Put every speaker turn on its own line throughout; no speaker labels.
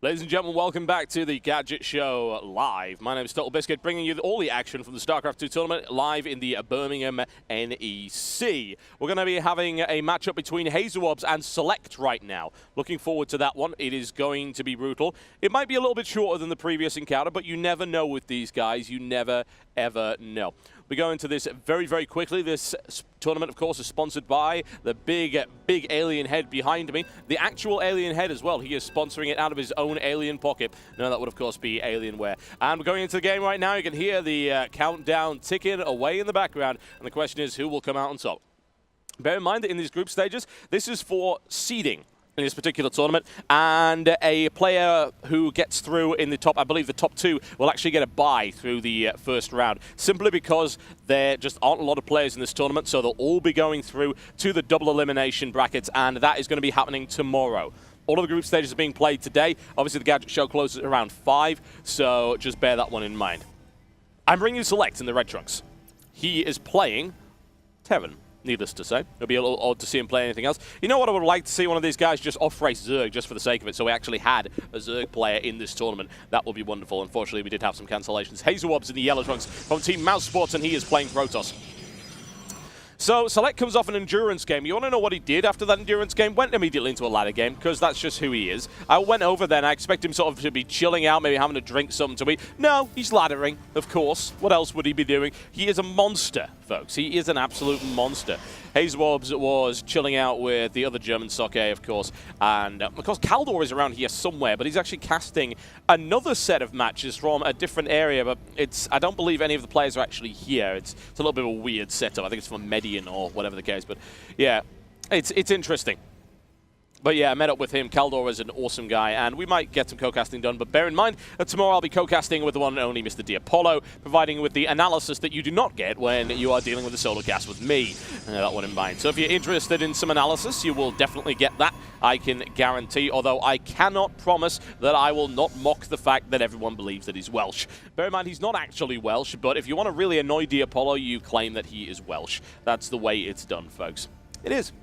Ladies and gentlemen, welcome back to the Gadget Show live. My name is Total Biscuit, bringing you all the action from the Starcraft 2 tournament live in the Birmingham NEC. We're going to be having a matchup between Hasuobs and Select right now. Looking forward to that one. It is going to be brutal. It might be a little bit shorter than the previous encounter, but you never know with these guys. You never, ever know. We go into this very, very quickly. This tournament, of course, is sponsored by the big alien head behind me. The actual alien head as well. He is sponsoring it out of his own alien pocket. No, that would, of course, be Alienware. And we're going into the game right now. You can hear the countdown ticking away in the background. And the question is, who will come out on top? Bear in mind that in these group stages, this is for seeding in this particular tournament, and a player who gets through in the top, I believe the top two, will actually get a bye through the first round, simply because there just aren't a lot of players in this tournament, so they'll all be going through to the double elimination brackets, and that is going to be happening tomorrow. All of the group stages are being played today. Obviously, the Gadget Show closes at around 5, so just bear that one in mind. I'm bringing you Select in the red trunks. He is playing Terran. Needless to say. It'll be a little odd to see him play anything else. You know what I would like to see? One of these guys just off-race Zerg just for the sake of it, so we actually had a Zerg player in this tournament. That would be wonderful. Unfortunately, we did have some cancellations. Hasuobs in the yellow trunks from Team Mouse Sports, and he is playing Protoss. So, Select comes off an endurance game. You want to know what he did after that endurance game? Went immediately into a ladder game, because that's just who he is. I went over then. I expect him sort of to be chilling out, maybe having a drink, something to eat. No, he's laddering, of course. What else would he be doing? He is a monster, folks. He is an absolute monster. Hasuobs was chilling out with the other German Soccer, of course. And, of course, Kaldor is around here somewhere, but he's actually casting another set of matches from a different area. But I don't believe any of the players are actually here. It's a little bit of a weird setup. I think it's from Median or whatever the case. But, yeah, it's interesting. But yeah, I met up with him. Kaldor is an awesome guy, and we might get some co-casting done. But bear in mind that tomorrow I'll be co-casting with the one and only Mr. Diapollo, providing with the analysis that you do not get when you are dealing with a solo cast with me. That one in mind. So if you're interested in some analysis, you will definitely get that. I can guarantee, although I cannot promise that I will not mock the fact that everyone believes that he's Welsh. Bear in mind, he's not actually Welsh, but if you want to really annoy Diapollo, you claim that he is Welsh. That's the way it's done, folks. It is.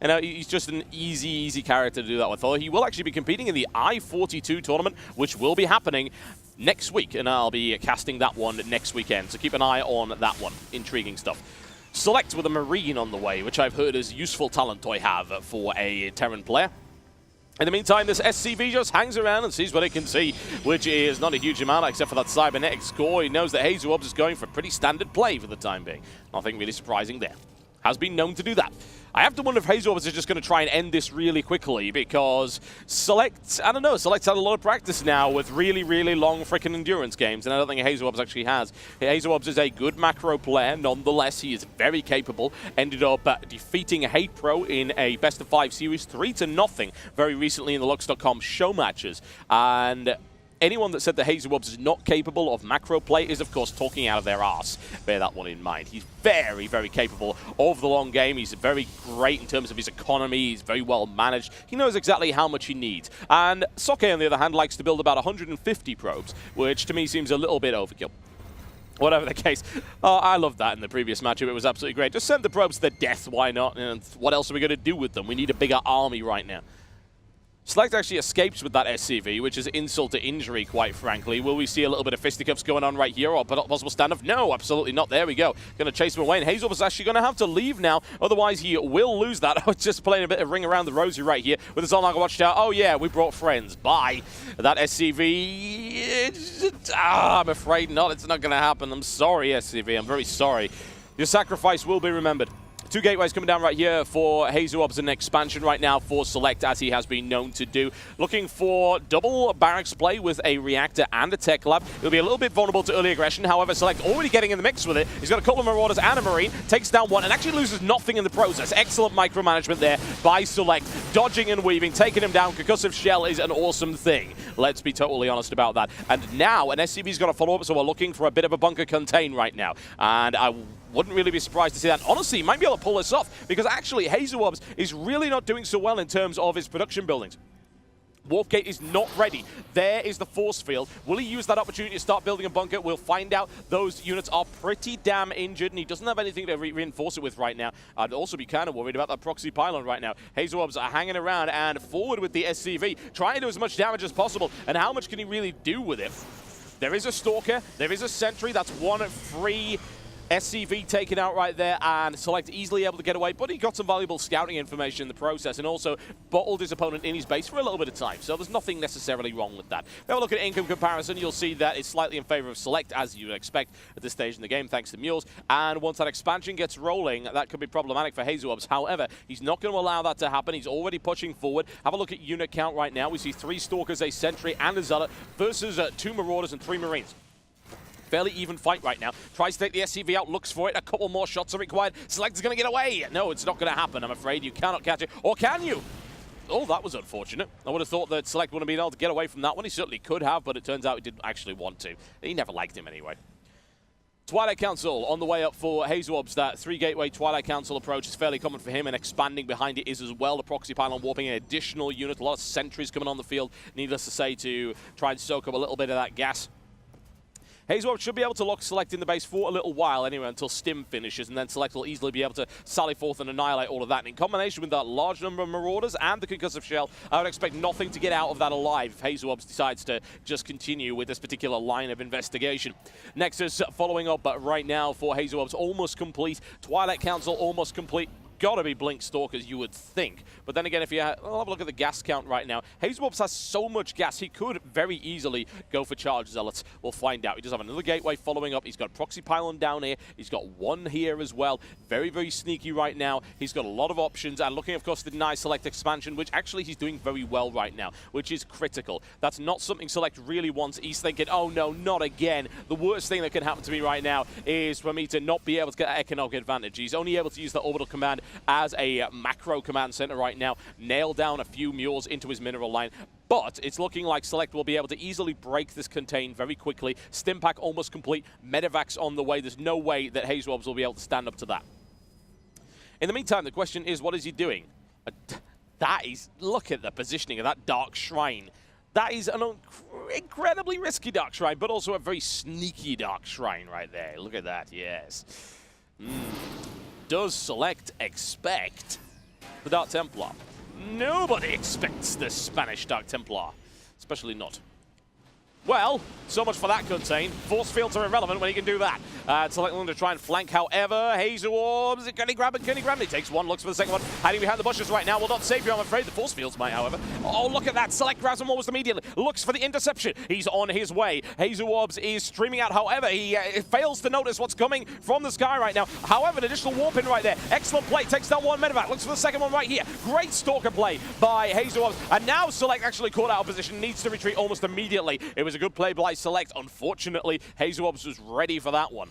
You know, he's just an easy character to do that with. Although he will actually be competing in the I-42 tournament, which will be happening next week, and I'll be casting that one next weekend. So keep an eye on that one. Intriguing stuff. Select with a Marine on the way, which I've heard is useful talent I have for a Terran player. In the meantime, this SCV just hangs around and sees what it can see, which is not a huge amount, except for that cybernetic score. He knows that Hasuobs is going for pretty standard play for the time being. Nothing really surprising there. Has been known to do that. I have to wonder if Hasuobs is just going to try and end this really quickly, because Select, I don't know, Select's had a lot of practice now with really long freaking endurance games, and I don't think Hasuobs actually has. Hasuobs is a good macro player, nonetheless. He is very capable. Ended up defeating Hate Pro in a best-of-5 series, 3-0, very recently in the Lux.com show matches. And anyone that said that Hasuobs is not capable of macro play is, of course, talking out of their arse. Bear that one in mind. He's very capable of the long game. He's very great in terms of his economy. He's very well managed. He knows exactly how much he needs. And Soke, on the other hand, likes to build about 150 probes, which to me seems a little bit overkill. Whatever the case. Oh, I loved that in the previous matchup. It was absolutely great. Just send the probes to their death. Why not? And what else are we going to do with them? We need a bigger army right now. Select actually escapes with that SCV, which is insult to injury, quite frankly. Will we see a little bit of fisticuffs going on right here, or possible standoff? No, absolutely not. There we go. Going to chase him away, and Hasuobs is actually going to have to leave now. Otherwise, he will lose that. I was just playing a bit of ring around the rosy right here with his online watchtower. Oh, yeah, we brought friends. Bye. That SCV... I'm afraid not. It's not going to happen. I'm sorry, SCV. I'm very sorry. Your sacrifice will be remembered. Two gateways coming down right here for Hasuobs, an expansion right now for Select, as he has been known to do. Looking for double barracks play with a reactor and a tech lab. He'll be a little bit vulnerable to early aggression. However, Select already getting in the mix with it. He's got a couple of Marauders and a Marine. Takes down one and actually loses nothing in the process. Excellent micromanagement there by Select. Dodging and weaving, taking him down. Concussive Shell is an awesome thing. Let's be totally honest about that. And now an SCV's got to follow up, so we're looking for a bit of a bunker contain right now. And I wouldn't really be surprised to see that. Honestly, he might be able to pull this off, because actually Hasuobs is really not doing so well in terms of his production buildings. Warp Gate is not ready. There is the force field. Will he use that opportunity to start building a bunker? We'll find out. Those units are pretty damn injured, and he doesn't have anything to reinforce it with right now. I'd also be kind of worried about that proxy pylon right now. Hasuobs are hanging around and forward with the SCV, trying to do as much damage as possible. And how much can he really do with it? There is a Stalker. There is a Sentry. That's one free SCV taken out right there, and Select easily able to get away, but he got some valuable scouting information in the process and also bottled his opponent in his base for a little bit of time, so there's nothing necessarily wrong with that. If you have a look at income comparison, you'll see that it's slightly in favor of Select, as you would expect at this stage in the game, thanks to Mules, and once that expansion gets rolling, that could be problematic for Hasuobs. However, he's not going to allow that to happen. He's already pushing forward. Have a look at unit count right now. We see 3 Stalkers, a Sentry, and a Zealot versus 2 Marauders and 3 Marines. Fairly even fight right now. Tries to take the SCV out, looks for it. A couple more shots are required. Select is going to get away. No, it's not going to happen, I'm afraid. You cannot catch it. Or can you? Oh, that was unfortunate. I would have thought that Select would have been able to get away from that one. He certainly could have, but it turns out he didn't actually want to. He never liked him anyway. Twilight Council on the way up for Hasuobs. That 3-gateway Twilight Council approach is fairly common for him, and expanding behind it is as well. The proxy pylon warping an additional unit. A lot of sentries coming on the field, needless to say, to try and soak up a little bit of that gas. Hasuobs should be able to lock Select in the base for a little while anyway, until Stim finishes, and then Select will easily be able to sally forth and annihilate all of that. And in combination with that large number of Marauders and the Concussive Shell, I would expect nothing to get out of that alive if Hasuobs decides to just continue with this particular line of investigation. Nexus following up, but right now for Hasuobs almost complete. Twilight Council almost complete. Gotta be Blink Stalkers, you would think. But then again, if you have a look at the gas count right now, Hasuobs has so much gas, he could very easily go for Charge Zealots. We'll find out. He does have another gateway following up. He's got Proxy Pylon down here. He's got one here as well. Very, very sneaky right now. He's got a lot of options. And looking, of course, to deny Select expansion, which actually he's doing very well right now, which is critical. That's not something Select really wants. He's thinking, oh no, not again. The worst thing that can happen to me right now is for me to not be able to get that economic advantage. He's only able to use the orbital command as a macro command center right now, nail down a few mules into his mineral line, but it's looking like Select will be able to easily break this contain very quickly. Stimpack almost complete, Medivacs on the way. There's no way that Hasuobs will be able to stand up to that. In the meantime, the question is, what is he doing? That is, look at the positioning of that Dark Shrine. That is an incredibly risky Dark Shrine, but also a very sneaky Dark Shrine right there. Look at that, yes. Does Select expect the Dark Templar? Nobody expects the Spanish Dark Templar, especially not. Well, so much for that contain. Force fields are irrelevant when he can do that. Select looking to try and flank. However, Hasuobs, can he grab it? Can he grab it? He takes one, looks for the second one. Hiding behind the bushes right now will not save you, I'm afraid. The force fields might, however. Oh, look at that. Select grabs him almost immediately. Looks for the interception. He's on his way. Hasuobs is streaming out. However, he fails to notice what's coming from the sky right now. However, an additional warp in right there. Excellent play. Takes down one Medivac. Looks for the second one right here. Great Stalker play by Hasuobs. And now Select actually caught out of position. Needs to retreat almost immediately. It was a good play by Select. Unfortunately, Hasuobs was ready for that one.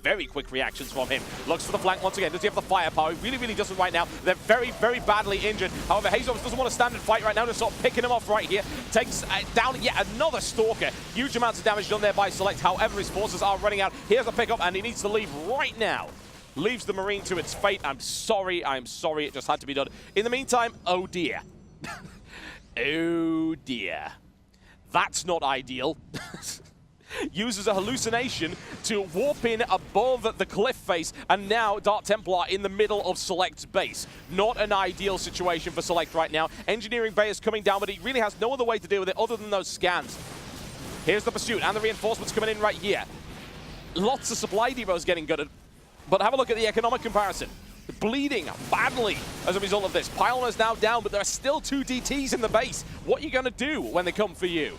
Very quick reactions from him. Looks for the flank once again. Does he have the firepower? He really, really doesn't right now. They're very, very badly injured. However, Hasuobs doesn't want to stand and fight right now. Just sort of picking him off right here. Takes down yet another Stalker. Huge amounts of damage done there by Select. However, his forces are running out. Here's a pickup, and he needs to leave right now. Leaves the Marine to its fate. I'm sorry. It just had to be done. In the meantime, oh dear. Oh dear. That's not ideal. Uses a hallucination to warp in above the cliff face, and now Dark Templar in the middle of Select's base. Not an ideal situation for Select right now. Engineering Bay is coming down, but he really has no other way to deal with it other than those scans. Here's the pursuit, and the reinforcements coming in right here. Lots of supply depots getting gutted, but have a look at the economic comparison. Bleeding badly as a result of this. Pylon is now down, but there are still 2 DTs in the base. What are you going to do when they come for you?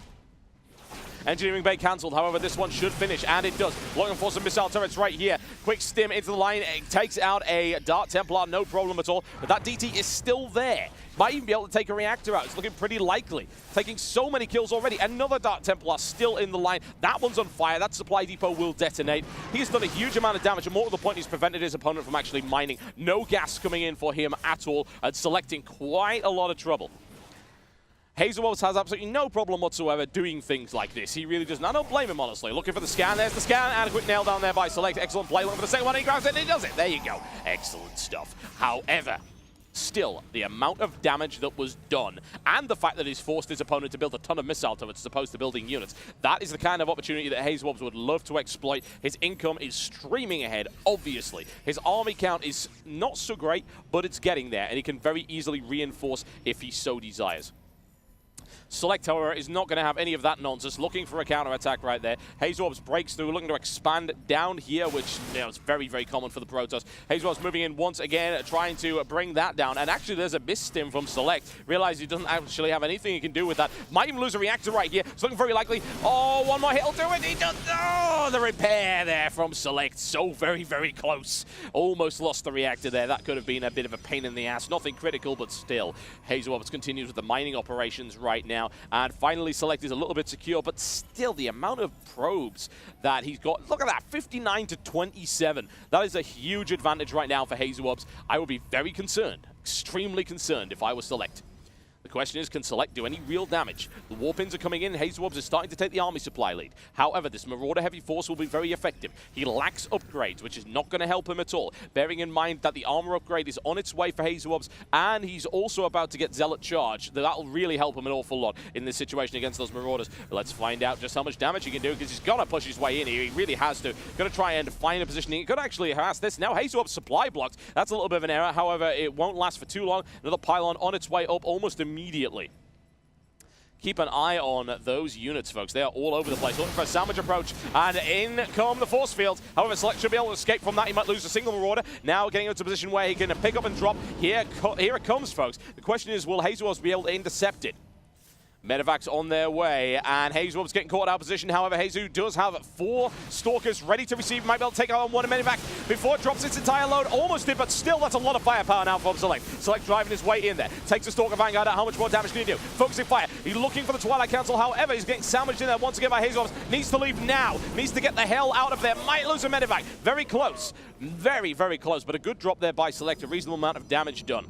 Engineering Bay cancelled, however, this one should finish, and it does. Looking for some missile turrets right here. Quick stim into the line, it takes out a Dark Templar, no problem at all. But that DT is still there. Might even be able to take a reactor out. It's looking pretty likely. Taking so many kills already. Another Dark Templar still in the line. That one's on fire. That supply depot will detonate. He's done a huge amount of damage, and more to the point, he's prevented his opponent from actually mining. No gas coming in for him at all, and selecting quite a lot of trouble. Hasuobs has absolutely no problem whatsoever doing things like this. He really doesn't. I don't blame him, honestly. Looking for the scan. There's the scan. And a quick nail down there by Select. Excellent play. Looking for the second one. He grabs it. And he does it. There you go. Excellent stuff. However, Still, the amount of damage that was done, and the fact that he's forced his opponent to build a ton of missile turrets as opposed to building units, that is the kind of opportunity that Hasuobs would love to exploit. His income is streaming ahead, obviously. His army count is not so great, but it's getting there, and he can very easily reinforce if he so desires. Select, however, is not going to have any of that nonsense, looking for a counter-attack right there. Hasuobs breaks through, looking to expand down here, which is very, very common for the Protoss. Hasuobs moving in once again, trying to bring that down. And actually, there's a miss-stim from Select. Realize he doesn't actually have anything he can do with that. Might even lose a reactor right here. It's looking very likely. Oh, one more hit will do it. He does. Oh, the repair there from Select. So very, very close. Almost lost the reactor there. That could have been a bit of a pain in the ass. Nothing critical, but still. Hasuobs continues with the mining operations right now. And finally, Select is a little bit secure, but still the amount of probes that he's got. Look at that, 59 to 27. That is a huge advantage right now for Hasuobs. I would be very concerned, extremely concerned if I was Select. The question is, can Select do any real damage? The Warpins are coming in. Hasuobs is starting to take the army supply lead. However, this Marauder heavy force will be very effective. He lacks upgrades, which is not going to help him at all. Bearing in mind that the armor upgrade is on its way for Hasuobs, and he's also about to get Zealot charge. That'll really help him an awful lot in this situation against those Marauders. But let's find out just how much damage he can do, because he's got to push his way in here. He really has to. Got to try and find a position. He could actually harass this. Now Hasuobs supply blocked. That's a little bit of an error. However, it won't last for too long. Another pylon on its way up almost immediately. Keep an eye on those units, folks. They are all over the place, looking for a sandwich approach, and in come the force fields. However, Select should be able to escape from that. He might lose a single Marauder. Now getting into a position where he can pick up and drop. Here it comes, folks. The question is, will Hasuobs be able to intercept it? Medevacs on their way, and Hasuobs getting caught out of position. However, Hazu does have 4 Stalkers ready to receive. Might be able to take out on one Medevac before it drops its entire load. Almost did, but still, that's a lot of firepower now from Select. Select driving his way in there. Takes the Stalker Vanguard out. How much more damage can he do? Focusing fire. He's looking for the Twilight Council. However, he's getting sandwiched in there once again by Hasuobs. Needs to leave now. Needs to get the hell out of there. Might lose a Medevac. Very close. Very, very close, but a good drop there by Select. A reasonable amount of damage done.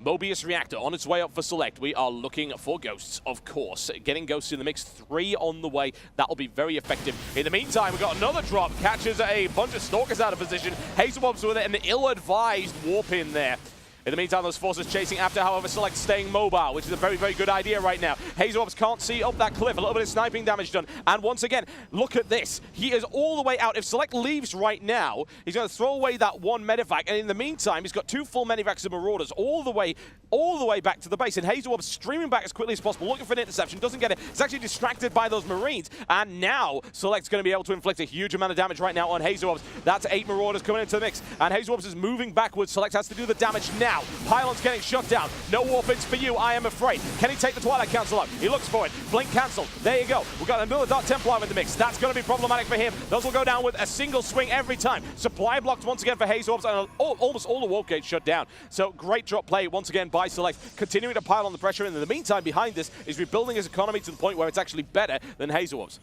Mobius Reactor on its way up for Select. We are looking for Ghosts, of course. Getting Ghosts in the mix, 3 on the way. That'll be very effective. In the meantime, we've got another drop. Catches a bunch of Stalkers out of position. Hasuobs with it, and the ill-advised warp in there. In the meantime, those forces chasing after, however, Select staying mobile, which is a very, very good idea right now. Hasuobs can't see up that cliff. A little bit of sniping damage done. And once again, look at this. He is all the way out. If Select leaves right now, he's going to throw away that 1 Medevac. And in the meantime, he's got 2 full Medevacs of Marauders all the way back to the base. And Hasuobs streaming back as quickly as possible, looking for an interception. Doesn't get it. He's actually distracted by those Marines. And now, Select's going to be able to inflict a huge amount of damage right now on Hasuobs. That's 8 Marauders coming into the mix. And Hasuobs is moving backwards. Select has to do the damage now. Pylon's getting shut down. No Warpins for you, I am afraid. Can he take the Twilight Council out? He looks for it. Blink cancelled. There you go. We've got another Dark Templar in the mix. That's going to be problematic for him. Those will go down with a single swing every time. Supply blocked once again for Hasuobs, and almost all the warp gates shut down. So great drop play once again by Select, continuing to pile on the pressure. And in the meantime, behind this is rebuilding his economy to the point where it's actually better than Hasuobs.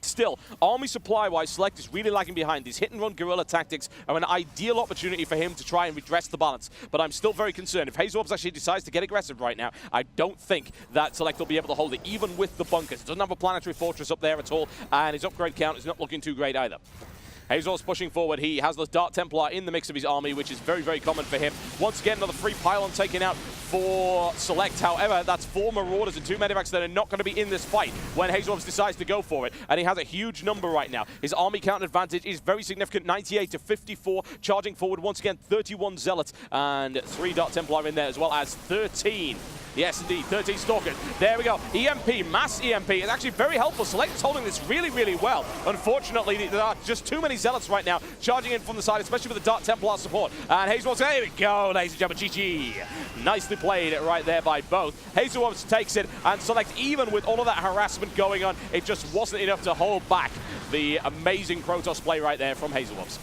Still, army supply-wise, Select is really lagging behind. These hit-and-run guerrilla tactics are an ideal opportunity for him to try and redress the balance. But I'm still very concerned. If Hasuobs actually decides to get aggressive right now, I don't think that Select will be able to hold it, even with the bunkers. He doesn't have a planetary fortress up there at all, and his upgrade count is not looking too great either. Hasuobs pushing forward. He has the Dark Templar in the mix of his army, which is very, very common for him. Once again, another free pylon taken out for Select. However, that's 4 Marauders and 2 Medevacs that are not going to be in this fight when Hasuobs decides to go for it. And he has a huge number right now. His army count advantage is very significant, 98 to 54. Charging forward once again, 31 Zealots and 3 Dark Templar in there, as well as 13. Yes, indeed, 13 Stalkers. There we go. EMP, mass EMP is actually very helpful. Select is holding this really, really well. Unfortunately, there are just too many Zealots right now charging in from the side, especially with the Dark Templar support. And Hasuobs, there we go, ladies and gentlemen, GG. Nicely played right there by both. Hasuobs takes it, and Select, even with all of that harassment going on, it just wasn't enough to hold back the amazing Protoss play right there from Hasuobs.